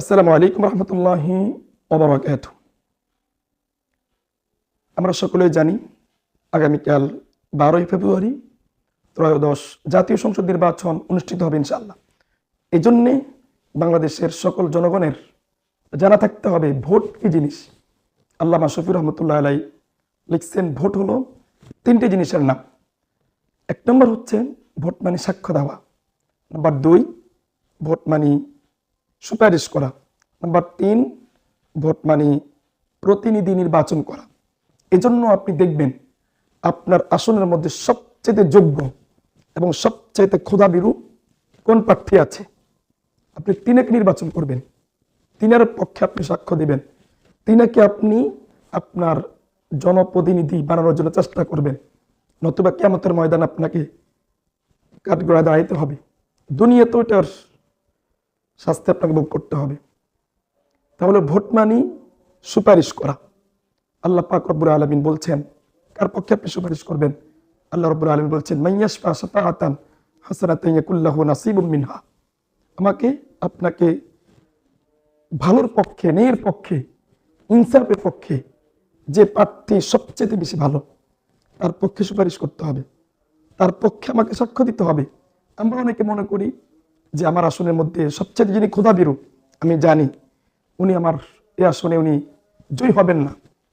আসসালামু আলাইকুম রহমতুল্লাহি ওয়া বারাকাতুহু। আমরা সকলেই জানি আগামীকাল 12ই ফেব্রুয়ারি ত্রয়োদশ জাতীয় সংসদ নির্বাচন অনুষ্ঠিত হবে ইনশাআল্লাহ। এই জন্যে বাংলাদেশের সকল জনগণের জানা থাকতে হবে ভোট কি জিনিস। আল্লামা শফি রহমতুল্লাহ আলাই লিখছেন, ভোট হলো তিনটি জিনিসের নাম। এক নম্বর হচ্ছে ভোট মানে সাক্ষ্য দেওয়া। নাম্বার 2 ভোট মানে সুপারিশ করা। নাম্বার 3 ভোট মানে প্রতিনিধি নির্বাচন করা। এজন্য আপনি দেখবেন আপনার আসনের মধ্যে সবচেয়ে যোগ্য এবং সবচেয়ে ক্ষুধাবিরু কোন প্রার্থী আছে, আপনি তিনাকে নির্বাচন করবেন, তিনার পক্ষে আপনি সাক্ষ্য দিবেন, তিনাকে আপনি আপনার জনপ্রতিনিধি বানানোর জন্য চেষ্টা করবেন। নতুবা কিয়ামতের ময়দান আপনাকে কাঠগড়ায় দাঁড়াইতে হবে, দুনিয়াতেও এটার শাস্তি আপনাকে ভোগ করতে হবে। তাহলে ভোট মানি সুপারিশ করা। আল্লাহ পাক রব্বুল আলামিন বলছেন, কার পক্ষে আপনি সুপারিশ করবেন? আল্লাহ রব্বুল আলামিন বলছেন, মাইয়াশফা শাফাআতান হাসানাতান ইয়াকুল লাহু নাসিবুম মিনহা। আমাকে আপনাকে ভালোর পক্ষে, ন্যায়ের পক্ষে, ইনসাফের পক্ষে যে প্রার্থী সবচেয়ে বেশি ভালো তার পক্ষে সুপারিশ করতে হবে, তার পক্ষে আমাকে সাক্ষ্য দিতে হবে। আমরা অনেকে মনে করি যে আমার আসনের মধ্যে সবচেয়ে যিনি ক্ষুধাবিরু, আমি জানি উনি আমার এই আসনে উনি জয়ী হবেন না।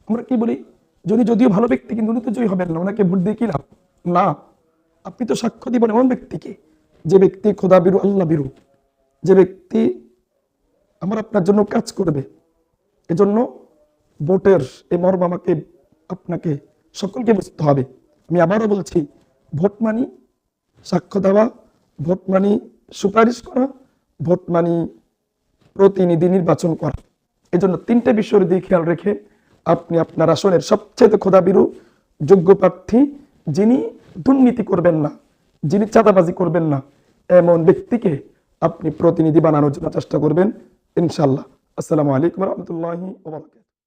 আমরা কি বলি, যদি যদিও ভালো ব্যক্তি কিন্তু উনি তো জয়ী হবেন না, ওনাকে ভোট দিয়ে কি লাভ? না, আপনি তো সাক্ষ্য দিবেন এমন ব্যক্তিকে যে ব্যক্তি ক্ষুধাবিরু, আল্লাহ বিরু, যে ব্যক্তি আমার আপনার জন্য কাজ করবে। এজন্য ভোটের এই মর্ম আমাকে আপনাকে সকলকে বুঝতে হবে। আমি আবারও বলছি, ভোট মানি সাক্ষ্য দেওয়া, ভোট মানি সুপারিশ করা, ভোট মানি প্রতিনিধি নির্বাচন করা। এই জন্য তিনটে বিষয়ের দিকে খেয়াল রেখে আপনি আপনার আসনের সবচেয়ে ক্ষুধাবিরু যোগ্য প্রার্থী, যিনি দুর্নীতি করবেন না, যিনি চাঁদাবাজি করবেন না, এমন ব্যক্তিকে আপনি প্রতিনিধি বানানোর জন্য চেষ্টা করবেন ইনশাআল্লাহ। আসসালামু আলাইকুম রহমতুল্লাহি ওয়া বারাকাতুহু।